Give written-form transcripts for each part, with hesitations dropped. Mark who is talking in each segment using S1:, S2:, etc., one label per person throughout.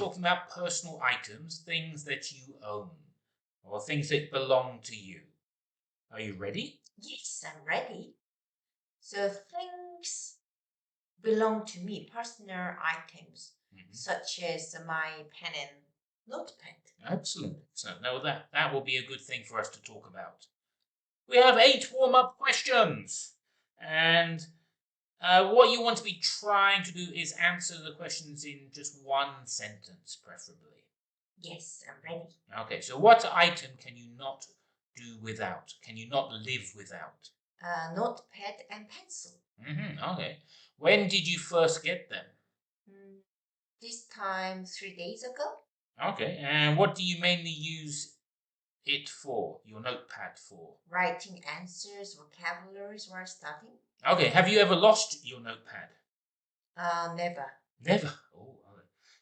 S1: talking about personal items, things that you own, or things that belong to you. Are you ready?
S2: Yes, I'm ready. So things belong to me, personal items, such as my pen and notepad.
S1: Excellent. So now that will be a good thing for us to talk about. We have 8 warm-up questions, and what you want to be trying to do is answer the questions in just one sentence, preferably.
S2: Yes, I'm ready.
S1: Okay, so what item can you not do without? Can you not live without?
S2: Notepad and pencil.
S1: Okay. When did you first get them?
S2: This time 3 days ago.
S1: Okay, and what do you mainly use it for, your notepad for?
S2: Writing answers, vocabularies while studying.
S1: Okay, have you ever lost your notepad?
S2: Never.
S1: Never? Oh,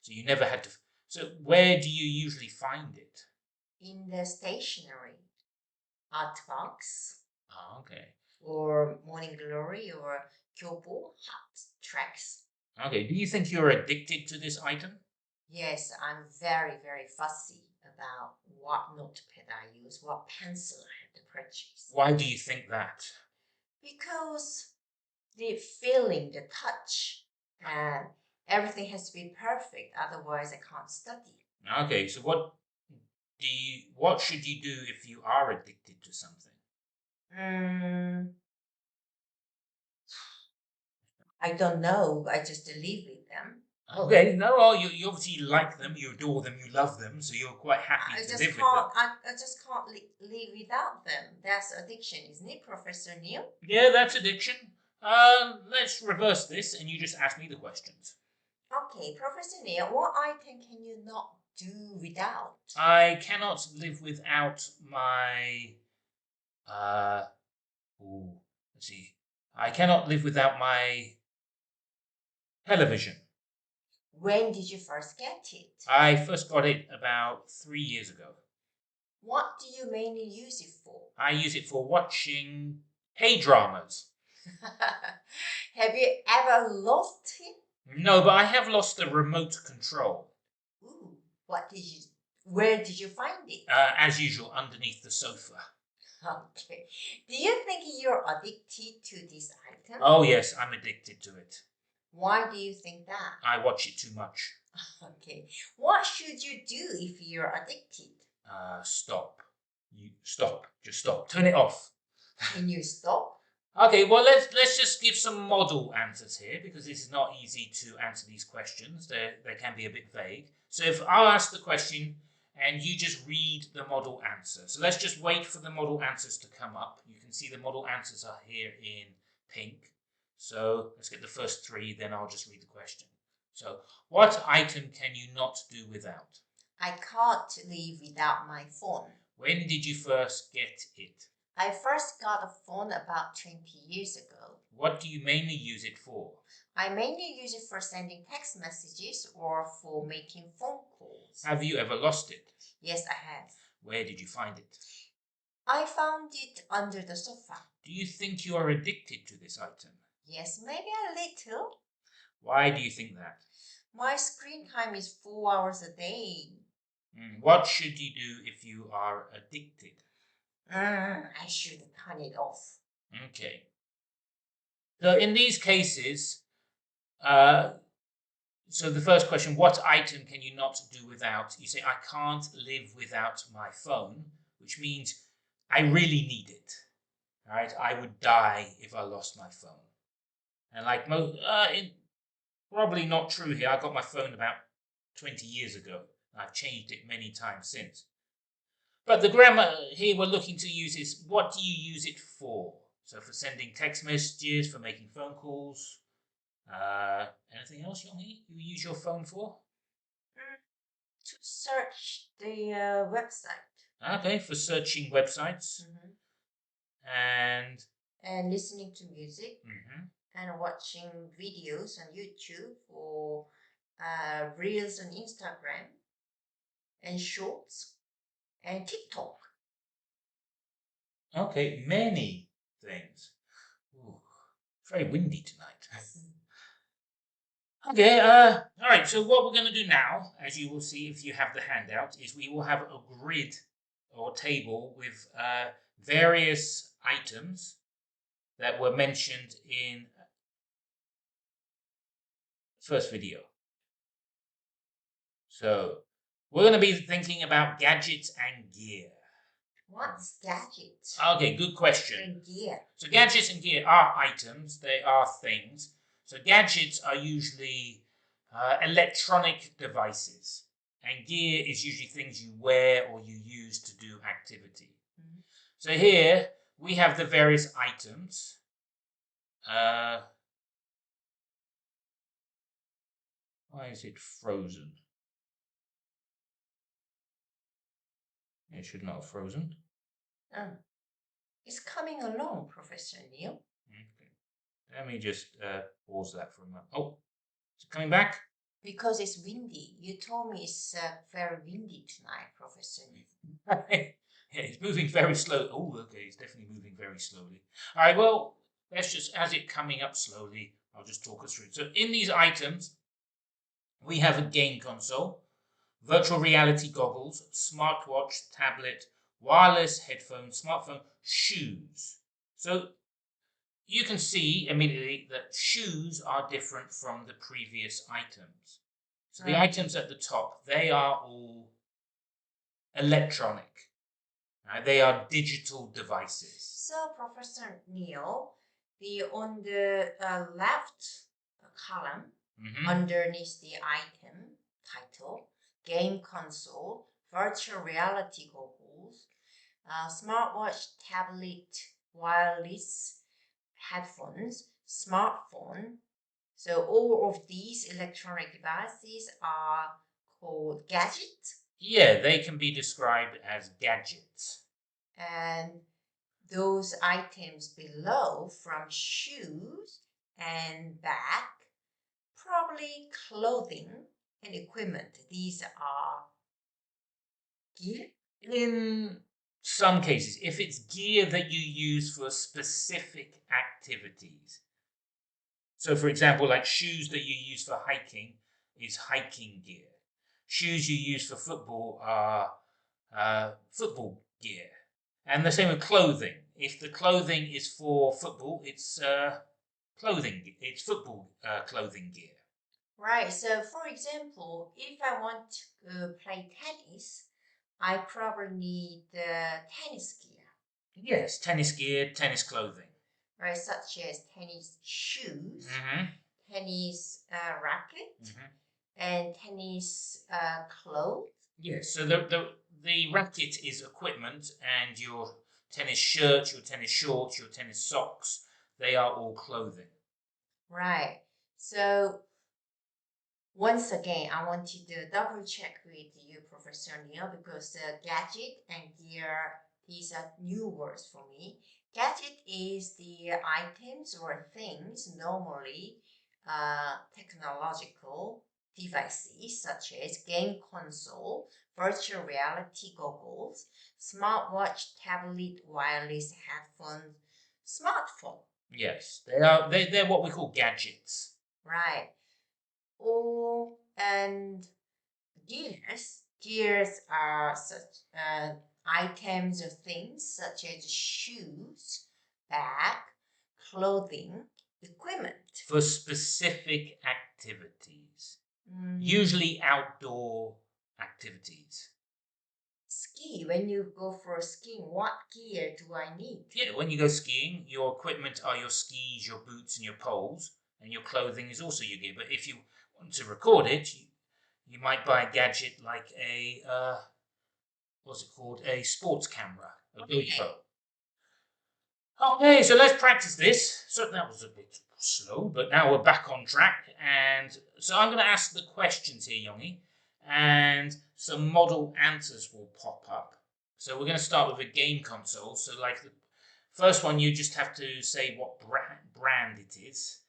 S1: so you never had to. So where do you usually find it?
S2: In the stationery. Art box.
S1: Oh, okay.
S2: Or Morning Glory or Kyobo hot tracks.
S1: Okay, do you think you're addicted to this item?
S2: Yes, I'm very, very fussy about what notepad I use, what pencil I have to purchase.
S1: Why do you think that?
S2: Because the feeling, the touch, and everything has to be perfect, otherwise I can't study.
S1: Okay, so what should you do if you are addicted to something?
S2: I don't know. I just live with them.
S1: Okay, no, well, you obviously like them, you adore them, you love them, so you're quite happy to live with them.
S2: I just can't live without them. That's addiction, isn't it, Professor Neil?
S1: Yeah, that's addiction. Let's reverse this, and you just ask me the questions.
S2: Okay, Professor Neil, what item can you not do without?
S1: I cannot live without my. Let's see. I cannot live without my television.
S2: When did you first get it?
S1: I first got it about 3 years ago.
S2: What do you mainly use it for?
S1: I use it for watching K-dramas.
S2: Have you ever lost it?
S1: No, but I have lost the remote control.
S2: Ooh, where did you find it?
S1: As usual, underneath the sofa.
S2: Okay. Do you think you're addicted to this item?
S1: Oh yes, I'm addicted to it.
S2: Why do you think that?
S1: I watch it too much.
S2: Okay. What should you do if you're addicted?
S1: Stop. You stop. Just stop. Turn it off.
S2: Can you stop?
S1: Okay, well let's just give some model answers here because it's not easy to answer these questions. They can be a bit vague. So if I'll ask the question and you just read the model answer. So let's just wait for the model answers to come up. You can see the model answers are here in pink. So let's get the first 3, then I'll just read the question. So what item can you not do without?
S2: I can't live without my phone.
S1: When did you first get it?
S2: I first got a phone about 20 years ago.
S1: What do you mainly use it for?
S2: I mainly use it for sending text messages or for making phone calls.
S1: Have you ever lost it?
S2: Yes, I have.
S1: Where did you find it?
S2: I found it under the sofa.
S1: Do you think you are addicted to this item?
S2: Yes, maybe a little.
S1: Why do you think that?
S2: My screen time is 4 hours a day.
S1: What should you do if you are addicted?
S2: I should turn it off.
S1: Okay. So in these cases, so the first question, what item can you not do without? You say, I can't live without my phone, which means I really need it. All right, I would die if I lost my phone. And like probably not true here. I got my phone about 20 years ago. I've changed it many times since. But the grammar here we're looking to use is, what do you use it for? So for sending text messages, for making phone calls. Anything else you use your phone for?
S2: To search the website.
S1: Okay, for searching websites.
S2: And listening to music. And watching videos on YouTube or reels on Instagram and shorts and TikTok.
S1: Okay, many things. Ooh, very windy tonight. Okay, all right, so what we're going to do now, as you will see if you have the handout, is we will have a grid or table with various items that were mentioned in the first video. So we're going to be thinking about gadgets and gear.
S2: What's gadget?
S1: Okay, good question.
S2: And gear.
S1: So gadgets and gear are items, they are things. So gadgets are usually electronic devices. And gear is usually things you wear or you use to do activity.
S2: Mhm.
S1: So here we have the various items. Why is it frozen? It should not have frozen.
S2: Oh. It's coming along, Professor Neil.
S1: Okay. Let me just pause that for a moment. Oh, is it coming back?
S2: Because it's windy. You told me it's very windy tonight, Professor Neil.
S1: Yeah, it's moving very slowly. Oh, okay, it's definitely moving very slowly. All right, well, let's just, as it coming up slowly, I'll just talk us through. So in these items, we have a game console, virtual reality goggles, smartwatch, tablet, wireless headphones, smartphone, shoes. So you can see immediately that shoes are different from the previous items. So the items at the top, they are all electronic. They are digital devices.
S2: So, Professor Neil, on the left column, underneath the item title, game console, virtual reality goggles, smartwatch, tablet, wireless headphones, smartphone. So all of these electronic devices are called gadgets.
S1: Yeah, they can be described as gadgets.
S2: And those items below, from shoes and bag, probably clothing and equipment. These are gear.
S1: In some cases, if it's gear that you use for specific activities. So, for example, like shoes that you use for hiking is hiking gear. Shoes you use for football are football gear. And the same with clothing. If the clothing is for football, it's clothing. It's football clothing gear.
S2: Right. So, for example, if I want to play tennis, I probably need tennis gear.
S1: Yes, tennis gear, tennis clothing.
S2: Right, such as tennis shoes,
S1: Mm-hmm.
S2: tennis racket,
S1: Mm-hmm.
S2: and tennis clothes.
S1: Yes, so the racket is equipment, and your tennis shirt, your tennis shorts, your tennis socks, they are all clothing.
S2: Right. So once again, I wanted to double check with you, Professor Neil, because gadget and gear, these are new words for me. Gadget is the items or things, normally technological devices such as game console, virtual reality goggles, smartwatch, tablet, wireless headphones, smartphone.
S1: Yes, they're what we call gadgets.
S2: Right. Oh, and gears. Gears are such items or things such as shoes, bag, clothing, equipment.
S1: For specific activities, usually outdoor activities.
S2: Ski. When you go for skiing, what gear do I need?
S1: Yeah, when you go skiing, your equipment are your skis, your boots, and your poles, and your clothing is also your gear. But if you want to record it, you might buy a gadget like a what's it called? A sports camera, a GoPro. Okay, so let's practice this. So that was a bit slow, but now we're back on track. And so I'm going to ask the questions here, Yongi, and some model answers will pop up. So we're going to start with a game console. So like the first one, you just have to say what brand it is.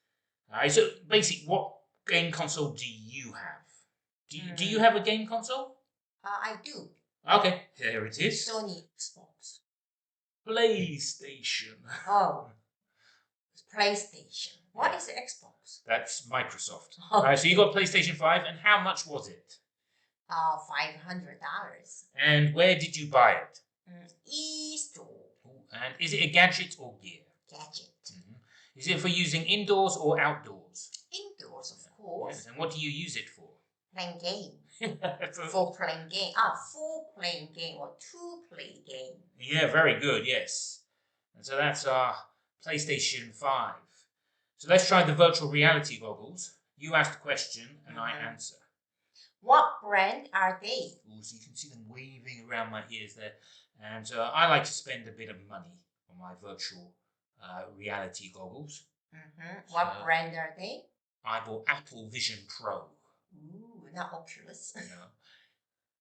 S1: All right, so basically, what game console do you have? Do you have a game console?
S2: I do.
S1: Okay, here it is.
S2: Sony Xbox.
S1: PlayStation.
S2: Oh, PlayStation. What is Xbox?
S1: That's Microsoft.
S2: Okay.
S1: So you got PlayStation 5, and how much was it?
S2: $500.
S1: And where did you buy it?
S2: E-store.
S1: And is it a gadget or gear?
S2: Gadget.
S1: Is it for using indoors or outdoors?
S2: Indoors, of course.
S1: Yes. And what do you use it for?
S2: Playing game. For playing game. For playing game or to play game.
S1: Yeah, very good, yes. And so that's our PlayStation 5. So let's try the virtual reality goggles. You ask the question and I answer.
S2: What brand are they?
S1: Ooh, so you can see them waving around my ears there. And I like to spend a bit of money on my virtual reality goggles.
S2: What brand are they?
S1: I bought Apple Vision Pro.
S2: Ooh, not Oculus.
S1: No.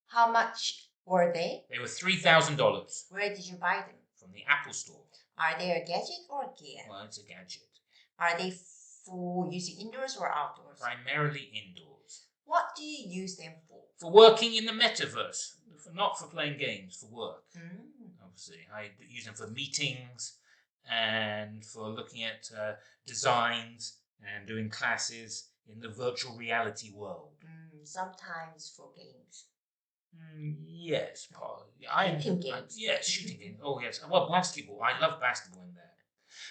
S2: How much were they?
S1: They were $3,000.
S2: Where did you buy them?
S1: From the Apple Store.
S2: Are they a gadget or a gear?
S1: Well, it's a gadget.
S2: Are they for using indoors or outdoors?
S1: Primarily indoors.
S2: What do you use them for?
S1: For working in the metaverse. Not for playing games, for work. Obviously, I use them for meetings and for looking at designs and doing classes in the virtual reality world.
S2: Sometimes for games.
S1: Yes,
S2: shooting games.
S1: Yes, shooting games. Oh, yes. Well, basketball. I love basketball in there.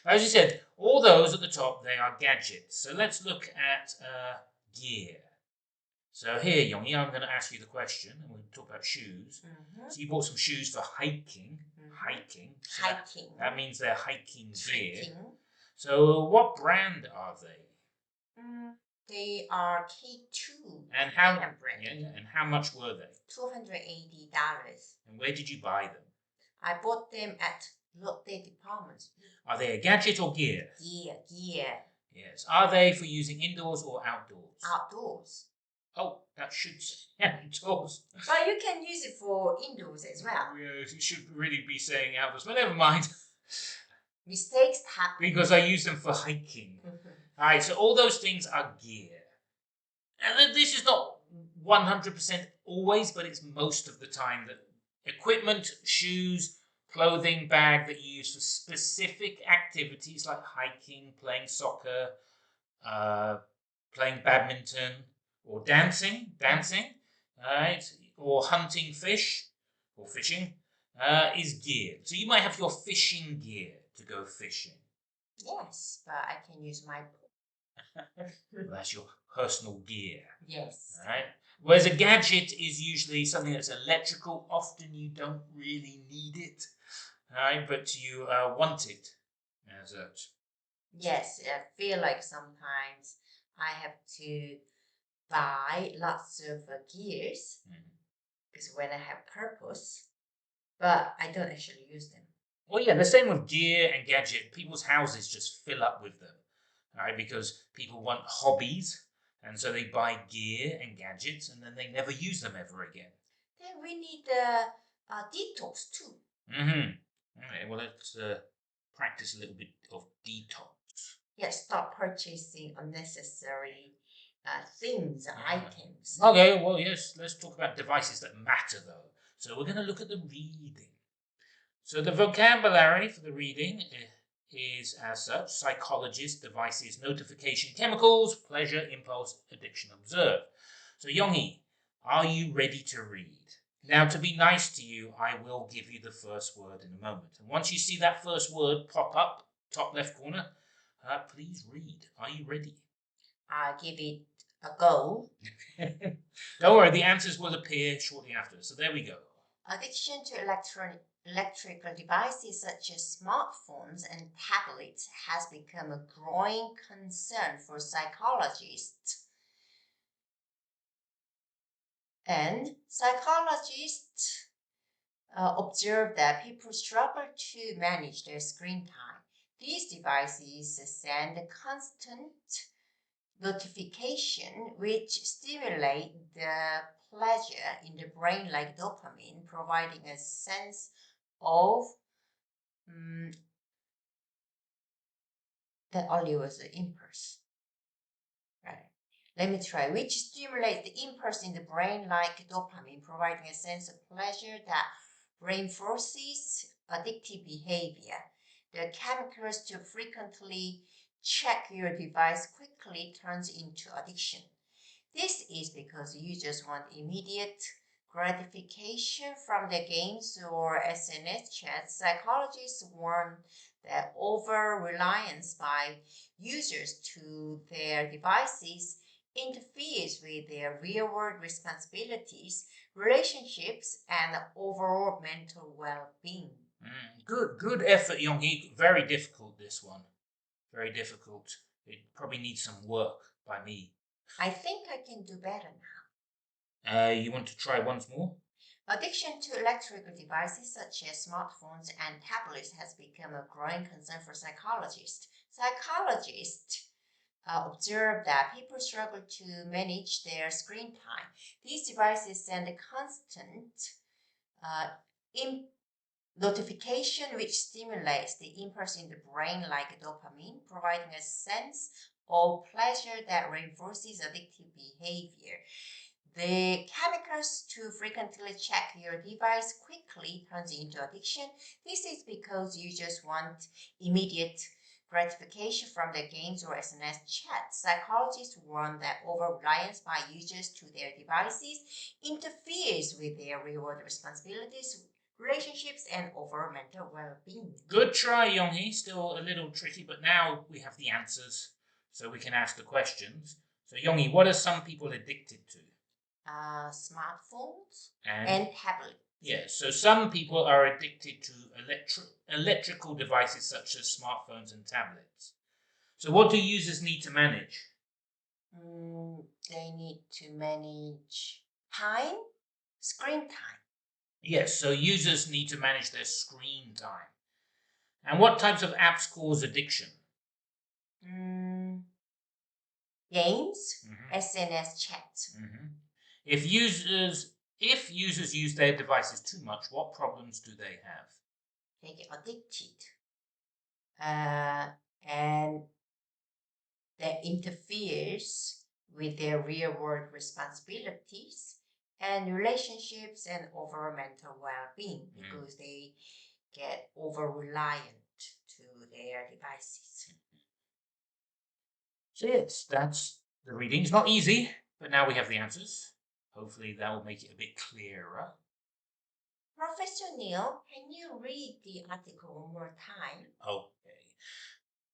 S1: As you said, all those at the top, they are gadgets. So let's look at gear. So here, Yongyi, I'm going to ask you the question, and we'll talk about shoes. So you bought some shoes for hiking. Hiking. So
S2: hiking.
S1: That means they're hiking gear. So what brand are they?
S2: They are K2.
S1: And how?
S2: Brand.
S1: Yeah, and how much were they?
S2: $280.
S1: And where did you buy them?
S2: I bought them at Lotte Department.
S1: Are they a gadget or gear?
S2: Gear.
S1: Yes. Are they for using indoors or outdoors?
S2: Outdoors.
S1: Oh, that should say outdoors.
S2: But you can use it for indoors as well.
S1: Yes, you should really be saying outdoors, but never mind.
S2: Mistakes happen.
S1: Because I use them for hiking. Alright, so all those things are gear. And this is not 100% always, but it's most of the time that equipment, shoes, clothing, bag that you use for specific activities like hiking, playing soccer, playing badminton, or dancing, right, or hunting fish, or fishing, is gear. So you might have your fishing gear to go fishing.
S2: Yes, but I can use my
S1: Well, that's your personal gear.
S2: Yes.
S1: Right? Whereas a gadget is usually something that's electrical. Often you don't really need it, right? But you want it as such.
S2: Yes, I feel like sometimes I have to buy lots of gears because when I have purpose, but I don't actually use them.
S1: Well, yeah, the same with gear and gadget. People's houses just fill up with them, right? Because people want hobbies, and so they buy gear and gadgets, and then they never use them ever again.
S2: Then we need the detox too.
S1: Okay, well, let's practice a little bit of detox.
S2: Yes, stop purchasing unnecessary things, items.
S1: Okay, well, yes, let's talk about devices that matter, though. So we're going to look at the reading. So the vocabulary for the reading is as such: psychologist, devices, notification, chemicals, pleasure, impulse, addiction, observe. So Yongyi, are you ready to read? Now, to be nice to you, I will give you the first word in a moment. And once you see that first word pop up, top left corner, please read. Are you ready?
S2: I'll give it a go.
S1: Don't worry, the answers will appear shortly after. So there we go.
S2: Addiction to electrical devices such as smartphones and tablets has become a growing concern for psychologists. And psychologists observe that people struggle to manage their screen time. These devices send a constant notification which stimulate the pleasure in the brain like dopamine, providing a sense of that only was the impulse. Right. Let me try. Which stimulate the impulse in the brain like dopamine, providing a sense of pleasure that reinforces addictive behavior. The chemicals to frequently check your device quickly turns into addiction. This is because users want immediate gratification from the games or SNS chats. Psychologists warn that over reliance by users to their devices interferes with their real world responsibilities, relationships, and overall mental well being.
S1: Good effort, Young-hee. Very difficult, this one. Very difficult. It probably needs some work by me.
S2: I think I can do better now.
S1: You want to try once more?
S2: Addiction to electrical devices such as smartphones and tablets has become a growing concern for psychologists. Psychologists observe that people struggle to manage their screen time. These devices send a constant uh, notification which stimulates the impulse in the brain like dopamine, providing a sense of pleasure that reinforces addictive behavior. The chemicals to frequently check your device quickly turns into addiction. This is because users want immediate gratification from the games or SNS chats. Psychologists warn that over-reliance by users to their devices interferes with their real-world responsibilities, relationships, and overall mental well-being.
S1: Good try, Young-hee. Still a little tricky, but now we have the answers, so we can ask the questions. So, Young-hee, what are some people addicted to?
S2: Smartphones and tablets.
S1: Yeah, so some people are addicted to electrical devices such as smartphones and tablets. So what do users need to manage?
S2: They need to manage time, screen time.
S1: Yes, so users need to manage their screen time. And what types of apps cause addiction?
S2: Games, SNS chats.
S1: If users use their devices too much, what problems do they have?
S2: They get addicted. And that interferes with their real world responsibilities and relationships and overall mental well being because they get over reliant to their devices.
S1: So, yes, that's the reading. It's not easy, but now we have the answers. Hopefully, that will make it a bit clearer.
S2: Professor Neil, can you read the article one more time?
S1: Okay.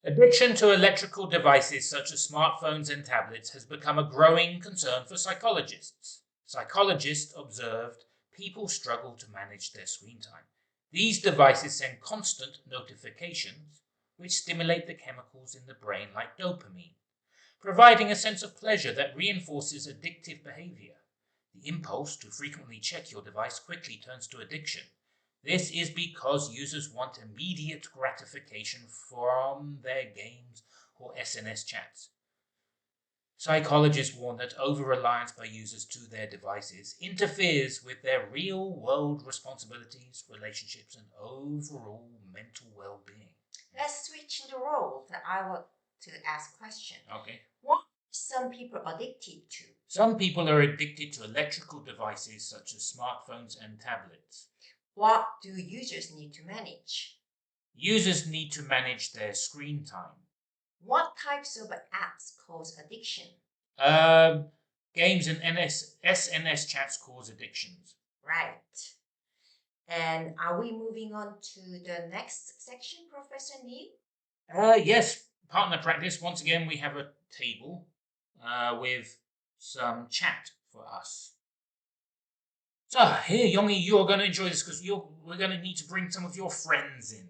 S1: Addiction to electrical devices such as smartphones and tablets has become a growing concern for psychologists. Psychologists observed people struggle to manage their screen time. These devices send constant notifications, which stimulate the chemicals in the brain like dopamine, providing a sense of pleasure that reinforces addictive behavior. The impulse to frequently check your device quickly turns to addiction. This is because users want immediate gratification from their games or SNS chats. Psychologists warn that over-reliance by users to their devices interferes with their real-world responsibilities, relationships, and overall mental well-being.
S2: Let's switch the roles. I want to ask a question.
S1: Okay.
S2: What are some people addicted to?
S1: Some people are addicted to electrical devices such as smartphones and tablets.
S2: What do users need to manage?
S1: Users need to manage their screen time.
S2: What types of apps cause addiction?
S1: Games and SNS chats cause addictions.
S2: Right. And are we moving on to the next section, Professor Neil?
S1: Yes, partner practice. Once again, we have a table with some chat for us. So here, Young-hee, you're going to enjoy this because we're going to need to bring some of your friends in.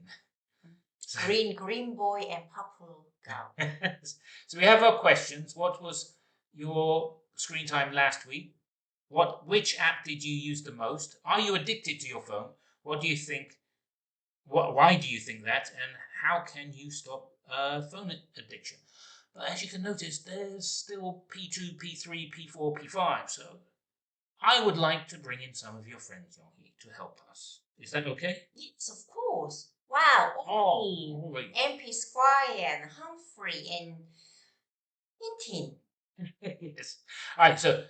S2: Green boy and purple girl.
S1: So we have our questions. What was your screen time last week? Which app did you use the most? Are you addicted to your phone? What do you think? Why do you think that? And how can you stop phone addiction? But as you can notice, there's still P2, P3, P4, P5. So I would like to bring in some of your friends, Young-hee, to help us. Is that okay?
S2: Yes, of course. Wow.
S1: Oh, right.
S2: MP Squire and Humphrey and Hintin.
S1: Yes. All right, so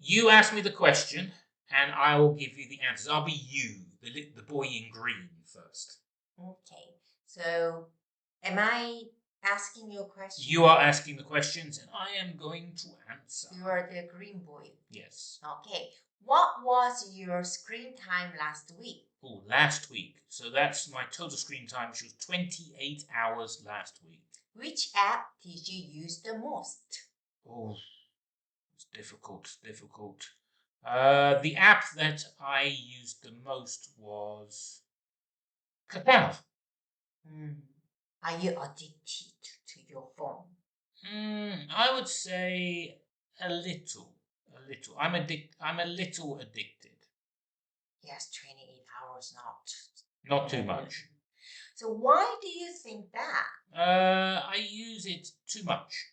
S1: you ask me the question, and I will give you the answers. I'll be you, the boy in green first.
S2: Okay. So, am I asking your question.
S1: You are asking the questions and I am going to answer.
S2: You are the green boy.
S1: Yes.
S2: Okay. What was your screen time last week?
S1: Oh, last week. So that's my total screen time, which was 28 hours last week.
S2: Which app did you use the most?
S1: Oh, it's difficult. The app that I used the most was Kakao.
S2: Are you addicted to your phone?
S1: I would say a little. I'm a little addicted.
S2: Yes, 28 hours,
S1: Not too much.
S2: So why do you think that?
S1: I use it too much.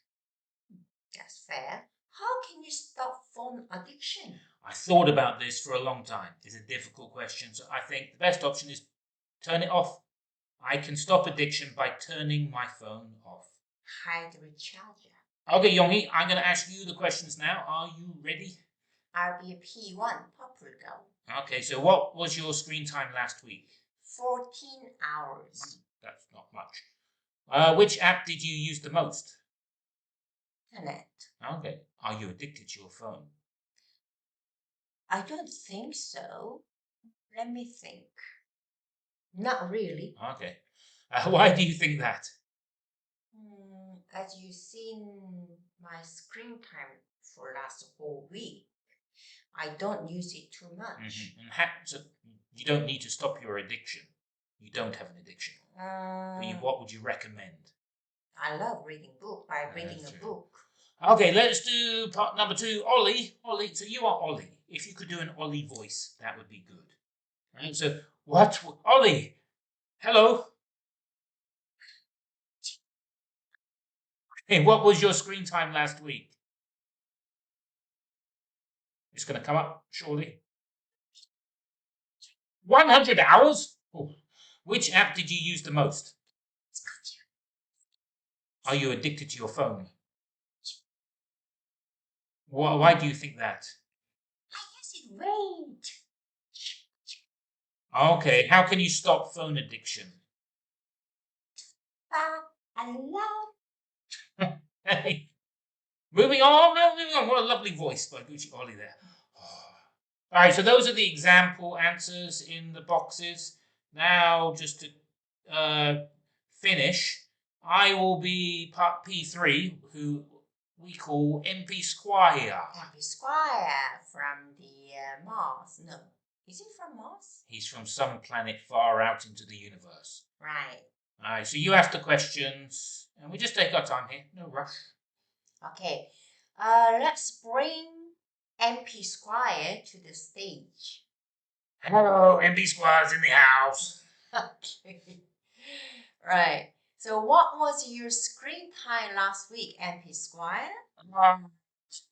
S2: That's fair. How can you stop phone addiction?
S1: I thought about this for a long time. It's a difficult question, so I think the best option is turn it off. I can stop addiction by turning my phone off.
S2: Hide the recharger.
S1: Okay, Yonghi, I'm going to ask you the questions now. Are you ready?
S2: I'll be a P1, Purple Girl.
S1: Okay, so what was your screen time last week?
S2: 14 hours.
S1: That's not much. Which app did you use the most?
S2: Internet.
S1: Okay. Are you addicted to your phone?
S2: I don't think so. Let me think. Not really.
S1: Okay. Why do you think that?
S2: As you've seen my screen time for last whole week, I don't use it too much.
S1: So you don't need to stop your addiction. You don't have an addiction. What would you recommend?
S2: I love reading book. By reading a book.
S1: Okay, let's do part number 2. Ollie, so you are Ollie. If you could do an Ollie voice, that would be good. Right, so Ollie, hello. Hey, what was your screen time last week? It's going to come up shortly. 100 hours? Oh. Which app did you use the most? Are you addicted to your phone? Why do you think that?
S2: I use it weight.
S1: Okay, how can you stop phone addiction?
S2: I love.
S1: Hey, moving on. What a lovely voice by Gucci Ollie there. All right, so those are the example answers in the boxes. Now, just to finish, I will be part P3, who we call MP Squire.
S2: MP Squire from the Mars. No, is it from Mars?
S1: He's from some planet far out into the universe.
S2: Right.
S1: All right, so you ask the questions, and we just take our time here. No rush.
S2: Okay. Let's bring MP Squire to the stage.
S1: Hello, MP Squire's in the house.
S2: Okay. Right. So what was your screen time last week, MP Squire?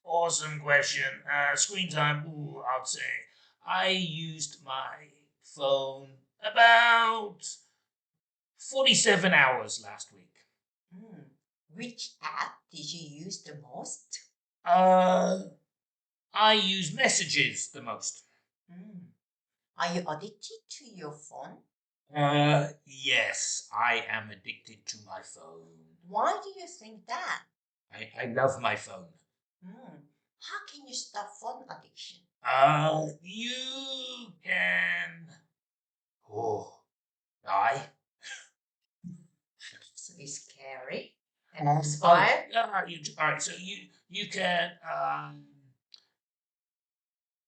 S1: Awesome question. Screen time, I'd say I used my phone about 47 hours last week.
S2: Which app did you use the most?
S1: I use messages the most.
S2: Are you addicted to your phone?
S1: Yes, I am addicted to my phone.
S2: Why do you think that?
S1: I love my phone.
S2: How can you stop phone addiction?
S1: You can die.
S2: It's a bit scary. And Squire?
S1: All right, so you can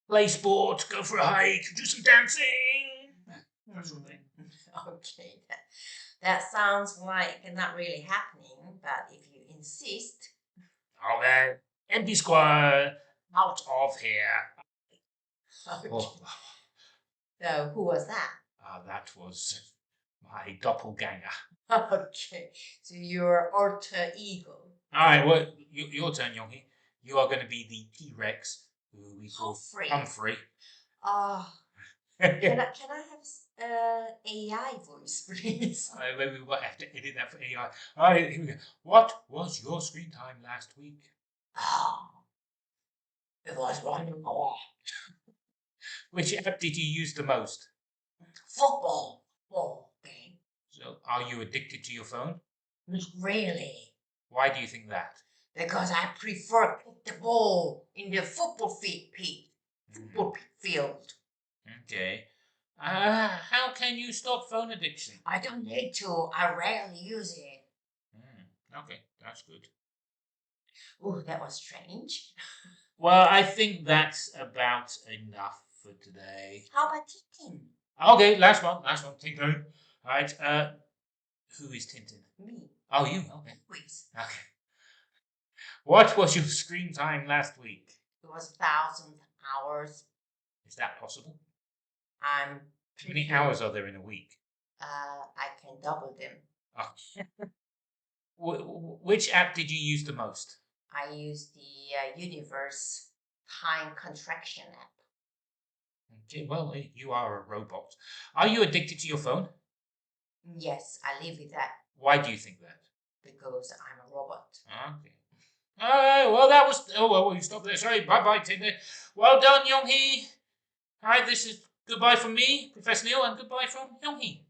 S1: play sport, go for a hike, do some dancing. That sort of thing.
S2: Okay, that sounds like not really happening, but if you insist.
S1: Okay, empty Squire, out of here.
S2: Okay. So who was that?
S1: That was my doppelganger.
S2: Okay, so your alter ego.
S1: All right, well, your turn, Yonghi. You are going to be the T-Rex, who we call Humphrey.
S2: Can I have AI voice, please?
S1: Maybe we might have to edit that for AI. All right, here we go. What was your screen time last week?
S2: It was wonderful.
S1: Which app did you use the most?
S2: Football game.
S1: So, are you addicted to your phone?
S2: Really?
S1: Why do you think that?
S2: Because I prefer put the ball in the football field.
S1: Okay. How can you stop phone addiction?
S2: I don't need to. I rarely use it.
S1: Okay, that's good.
S2: Oh, that was strange.
S1: Well, I think that's about enough for today.
S2: How about Tintin?
S1: Okay, last one. Tintin. All right. Who is Tintin?
S2: Me.
S1: Oh, you. Okay.
S2: Please.
S1: Okay. What was your screen time last week?
S2: It was 1,000 hours.
S1: Is that possible?
S2: I'm.
S1: How many hours are there in a week?
S2: I can double them.
S1: Okay. Which app did you use the most?
S2: I use the Universe Time Contraction app.
S1: Okay, well, you are a robot. Are you addicted to your phone?
S2: Yes, I live with that
S1: Why do you think that?
S2: because I'm a robot.
S1: Okay. All right, well, that was... Oh, well, you stop there. Sorry, bye-bye, Tinder. Well done, Young-hee. All right, this is goodbye from me, Professor Neil, and goodbye from Young-hee.